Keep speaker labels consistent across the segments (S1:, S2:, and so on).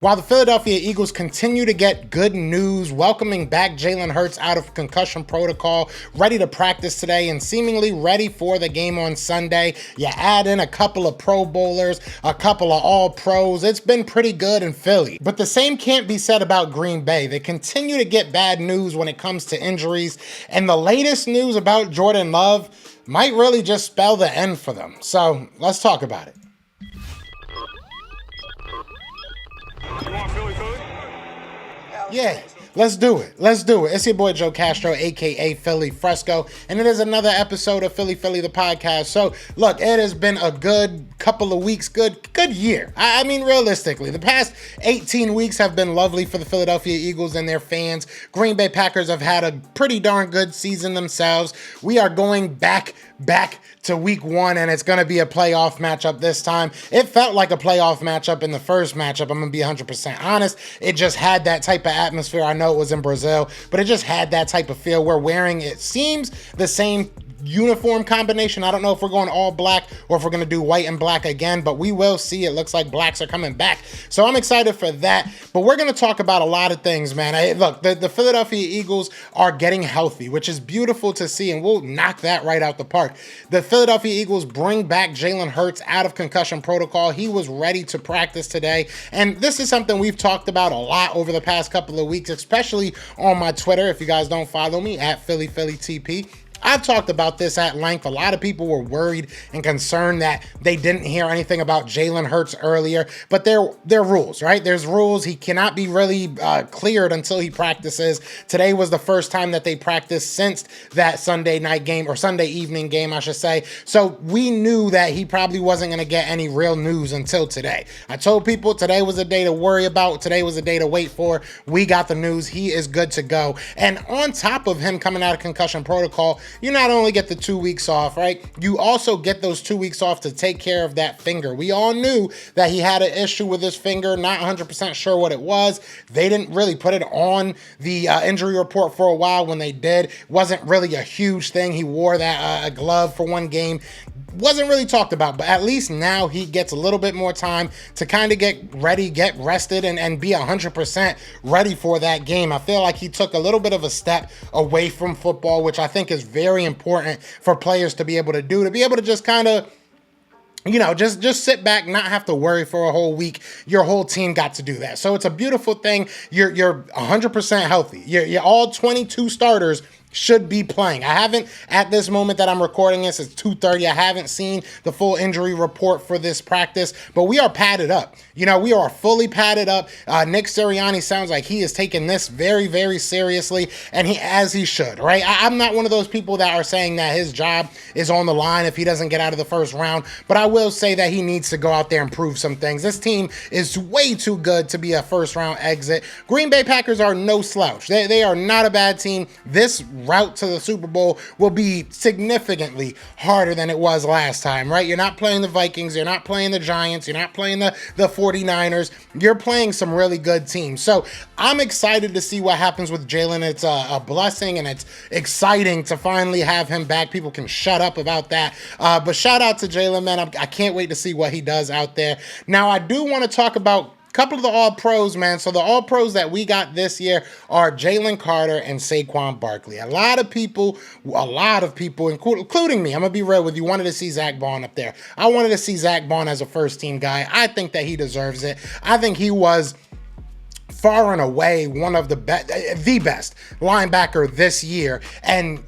S1: While the Philadelphia Eagles continue to get good news, welcoming back Jalen Hurts out of concussion protocol, ready to practice today and seemingly ready for the game on Sunday. You add in a couple of Pro Bowlers, a couple of All-Pros. It's been pretty good in Philly. But the same can't be said about Green Bay. They continue to get bad news when it comes to injuries, and the latest news about Jordan Love might really just spell the end for them. So let's talk about it.
S2: You want Philly?
S1: Yeah, let's do it. Let's do it. It's your boy Joe Castro, aka Philly Fresco, and it is another episode of Philly the podcast. So, look, it has been a good couple of weeks, good year. I mean, realistically, the past 18 weeks have been lovely for the Philadelphia Eagles and their fans. Green Bay Packers have had a pretty darn good season themselves. We are going back to week one, and it's going to be a playoff matchup this time. It felt like a playoff matchup in the first matchup. I'm going to be 100% honest. It just had that type of atmosphere. I know it was in Brazil, but it just had that type of feel. We're wearing, it seems, the same uniform combination. I don't know if we're going all black or if we're going to do white and black again, but we will see. It looks like blacks are coming back. So I'm excited for that. But we're going to talk about a lot of things, man. Look, the Philadelphia Eagles are getting healthy, which is beautiful to see, and we'll knock that right out the park. The Philadelphia Eagles bring back Jalen Hurts out of concussion protocol. He was ready to practice today, and this is something we've talked about a lot over the past couple of weeks, especially on my Twitter. If you guys don't follow me, at PhillyTP. I've talked about this at length. A lot of people were worried and concerned that they didn't hear anything about Jalen Hurts earlier, but there are rules, right? There's rules. He cannot be really cleared until he practices. Today was the first time that they practiced since that Sunday night game, or Sunday evening game, I should say. So we knew that he probably wasn't going to get any real news until today. I told people today was a day to worry about. Today was a day to wait for. We got the news. He is good to go. And on top of him coming out of concussion protocol, you not only get the 2 weeks off, right? You also get those 2 weeks off to take care of that finger. We all knew that he had an issue with his finger, not 100% sure what it was. They didn't really put it on the injury report for a while. When they did, it wasn't really a huge thing. He wore that glove for one game. Wasn't really talked about, but at least now he gets a little bit more time to kind of get ready, get rested, and be 100% ready for that game. I feel like he took a little bit of a step away from football, which I think is very important for players to be able to do, to be able to just kind of, just sit back, not have to worry for a whole week. Your whole team got to do that. So it's a beautiful thing. You're 100% healthy. You're all 22 starters should be playing. I haven't, at this moment that I'm recording this, it's 2:30. I haven't seen the full injury report for this practice, but we are padded up. We are fully padded up. Nick Sirianni sounds like he is taking this very, very seriously, and as he should, right? I'm not one of those people that are saying that his job is on the line if he doesn't get out of the first round, but I will say that he needs to go out there and prove some things. This team is way too good to be a first round exit. Green Bay Packers are no slouch. They are not a bad team. This route to the Super Bowl will be significantly harder than it was last time, right? You're not playing the Vikings, you're not playing the Giants, you're not playing the 49ers, you're playing some really good teams. So I'm excited to see what happens with Jalen. It's a blessing, and it's exciting to finally have him back. People can shut up about that, but shout out to Jalen, man. I can't wait to see what he does out there. Now, I do want to talk about couple of the All-Pros, man. So the All-Pros that we got this year are Jalen Carter and Saquon Barkley. A lot of people, including me, I'm going to be real with you, wanted to see Zach Bond up there. I wanted to see Zach Bond as a first-team guy. I think that he deserves it. I think he was far and away one of the best linebacker this year. And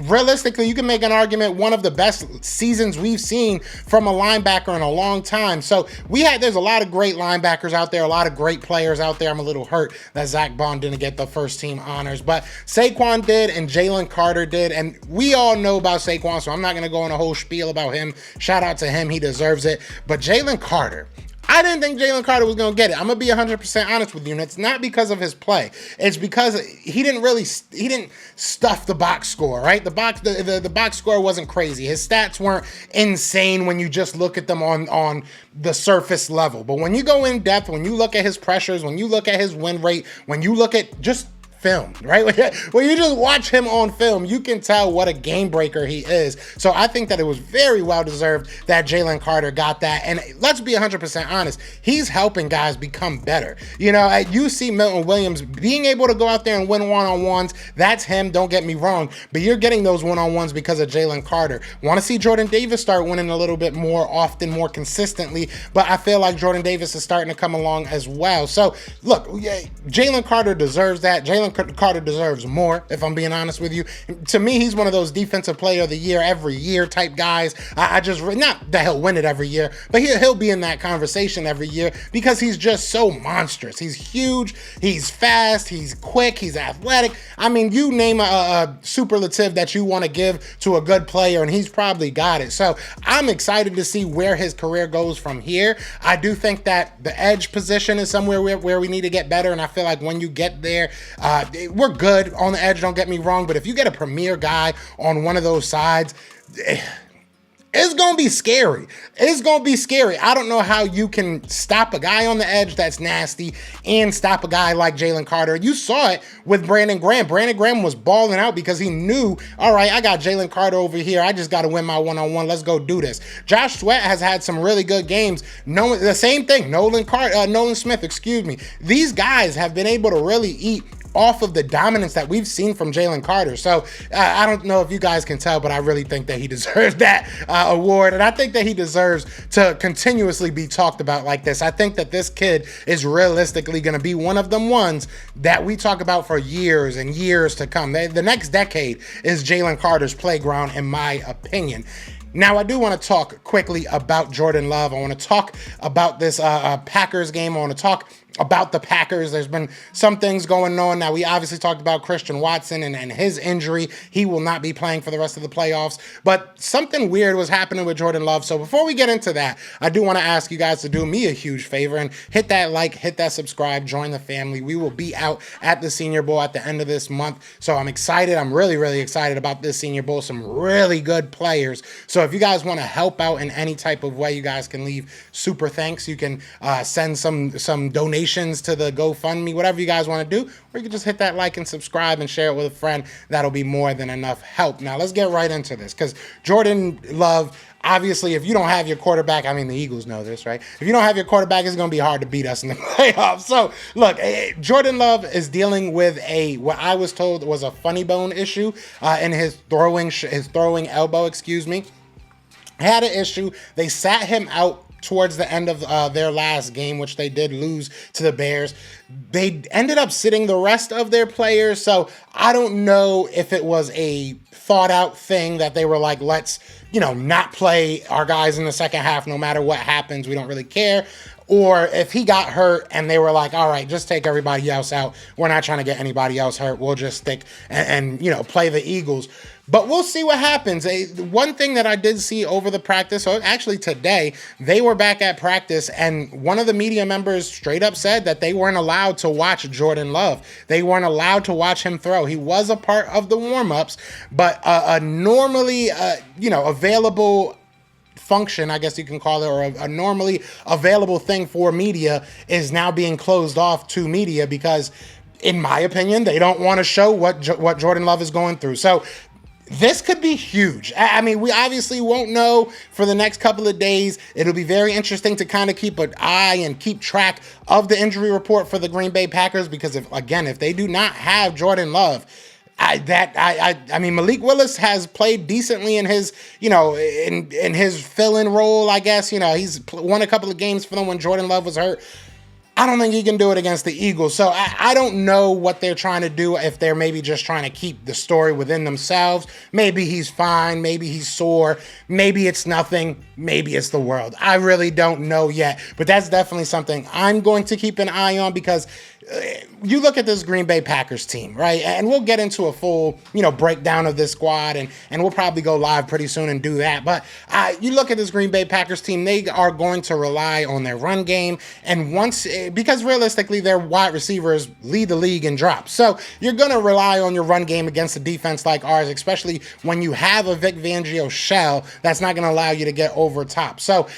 S1: realistically, you can make an argument one of the best seasons we've seen from a linebacker in a long time. So there's a lot of great linebackers out there, a lot of great players out there. I'm a little hurt that Zach Bond didn't get the first team honors, but Saquon did and Jalen Carter did. And we all know about Saquon, so I'm not going to go on a whole spiel about him. Shout out to him. He deserves it. But Jalen Carter, I didn't think Jalen Carter was going to get it. I'm going to be 100% honest with you. And it's not because of his play. It's because he didn't stuff the box score, right? The box score wasn't crazy. His stats weren't insane when you just look at them on the surface level. But when you go in depth, when you look at his pressures, when you look at his win rate, when you look at just film, right? When you just watch him on film, you can tell what a game breaker he is. So I think that it was very well deserved that Jalen Carter got that. And let's be 100% honest, he's helping guys become better. You see Milton Williams being able to go out there and win one-on-ones. That's him, don't get me wrong. But you're getting those one-on-ones because of Jalen Carter. Want to see Jordan Davis start winning a little bit more often, more consistently. But I feel like Jordan Davis is starting to come along as well. So look, Jalen Carter deserves that. Jalen Carter deserves more, if I'm being honest with you. To me, he's one of those defensive player of the year every year type guys. I just, not that he'll win it every year, but he'll be in that conversation every year because he's just so monstrous. He's huge, he's fast, he's quick, he's athletic. I mean, you name a superlative that you want to give to a good player, and he's probably got it. So I'm excited to see where his career goes from here. I do think that the edge position is somewhere where we need to get better, and I feel like when you get there, we're good on the edge, don't get me wrong, but if you get a premier guy on one of those sides, it's going to be scary. It's going to be scary. I don't know how you can stop a guy on the edge that's nasty and stop a guy like Jalen Carter. You saw it with Brandon Graham. Brandon Graham was balling out because he knew, all right, I got Jalen Carter over here. I just got to win my one-on-one. Let's go do this. Josh Sweat has had some really good games. The same thing. Nolan Smith, excuse me. These guys have been able to really eat off of the dominance that we've seen from Jalen Carter. So I don't know if you guys can tell, but I really think that he deserves that award. And I think that he deserves to continuously be talked about like this. I think that this kid is realistically going to be one of them ones that we talk about for years and years to come. The next decade is Jalen Carter's playground, in my opinion. Now, I do want to talk quickly about Jordan Love. I want to talk about this Packers game. I want to talk about the Packers. There's been some things going on. Now, we obviously talked about Christian Watson and his injury. He will not be playing for the rest of the playoffs. But something weird was happening with Jordan Love. So before we get into that, I do want to ask you guys to do me a huge favor and hit that like, hit that subscribe, join the family. We will be out at the Senior Bowl at the end of this month. So I'm excited. I'm really, really excited about this Senior Bowl. Some really good players. So if you guys want to help out in any type of way, you guys can leave super thanks. You can send some donations to the GoFundMe, whatever you guys want to do, or you can just hit that like and subscribe and share it with a friend. That'll be more than enough help. Now, let's get right into this, because Jordan Love, obviously, if you don't have your quarterback, I mean, the Eagles know this, right? If you don't have your quarterback, it's going to be hard to beat us in the playoffs. So, look, Jordan Love is dealing with what I was told was a funny bone issue in his throwing elbow, excuse me. Had an issue. They sat him out towards the end of their last game, which they did lose to the Bears. They ended up sitting the rest of their players. So I don't know if it was a thought out thing that they were like, let's, not play our guys in the second half, no matter what happens. We don't really care. Or if he got hurt and they were like, all right, just take everybody else out. We're not trying to get anybody else hurt. We'll just stick and play the Eagles. But we'll see what happens. One thing that I did see over the practice, or actually today, they were back at practice, and one of the media members straight up said that they weren't allowed to watch Jordan Love. They weren't allowed to watch him throw. He was a part of the warm-ups, but a normally, available function, I guess you can call it, or a normally available thing for media is now being closed off to media because, in my opinion, they don't want to show what Jordan Love is going through. So this could be huge. I mean, we obviously won't know for the next couple of days. It'll be very interesting to kind of keep an eye and keep track of the injury report for the Green Bay Packers, because if they do not have Jordan Love, I mean, Malik Willis has played decently in his, in his fill-in role, I guess. He's won a couple of games for them when Jordan Love was hurt. I don't think he can do it against the Eagles. So I don't know what they're trying to do, if they're maybe just trying to keep the story within themselves. Maybe he's fine. Maybe he's sore. Maybe it's nothing. Maybe it's the world. I really don't know yet. But that's definitely something I'm going to keep an eye on, because you look at this Green Bay Packers team, right? And we'll get into a full, breakdown of this squad, and we'll probably go live pretty soon and do that. But you look at this Green Bay Packers team, they are going to rely on their run game. And because realistically, their wide receivers lead the league in drops. So you're going to rely on your run game against a defense like ours, especially when you have a Vic Fangio shell that's not going to allow you to get over top. So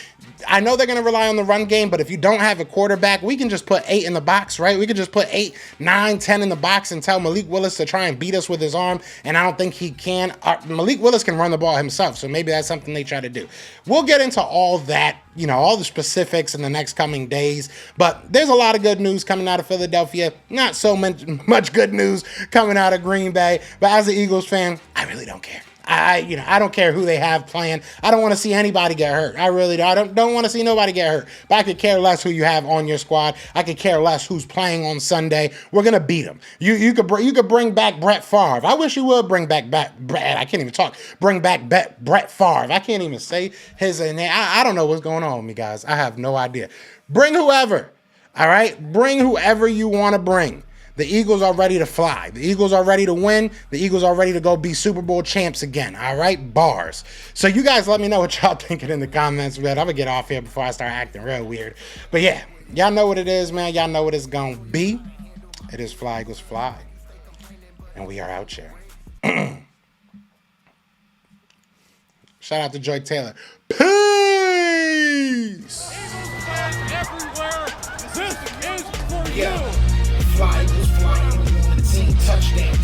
S1: I know they're going to rely on the run game, but if you don't have a quarterback, we can just put 8 in the box, right? We can just put 8, 9, 10 in the box and tell Malik Willis to try and beat us with his arm, and I don't think he can. Malik Willis can run the ball himself, so maybe that's something they try to do. We'll get into all that, all the specifics in the next coming days, but there's a lot of good news coming out of Philadelphia. Not so much good news coming out of Green Bay, but as an Eagles fan, I really don't care. I don't care who they have playing. I don't want to see anybody get hurt. I really don't. I don't want to see nobody get hurt. But I could care less who you have on your squad. I could care less who's playing on Sunday. We're gonna beat them. You could bring back Brett Favre. I wish you would bring back Brett. I can't even talk. Bring back Brett Favre. I can't even say his name. I don't know what's going on with me, guys. I have no idea. Bring whoever. All right, bring whoever you want to bring. The Eagles are ready to fly. The Eagles are ready to win. The Eagles are ready to go be Super Bowl champs again. All right? Bars. So you guys let me know what y'all thinking in the comments, man. I'm going to get off here before I start acting real weird. But yeah, y'all know what it is, man. Y'all know what it's going to be. It is Fly Eagles Fly. And we are out here. Shout out to Joy Taylor. Peace!
S2: Everywhere. This is for you.
S3: Fly Eagles flying on the team. Touchdown.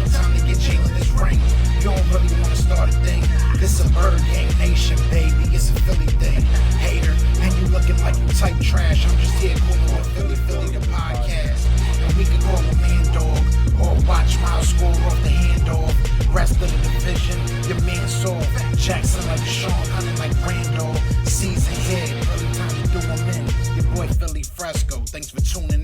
S3: Time to get Jalen this ring. You don't really want to start a thing. This a bird gang nation, baby. It's a Philly thing. Hater, and you looking like you type trash. I'm just here calling on Philly the podcast. And we can call a man dog or watch Miles score off the handoff. Rest of the division, your man Saul Jackson like Sean, hunting like Randall. Season hit, early time to do them in. Your boy Philly Fresco. Thanks for tuning in.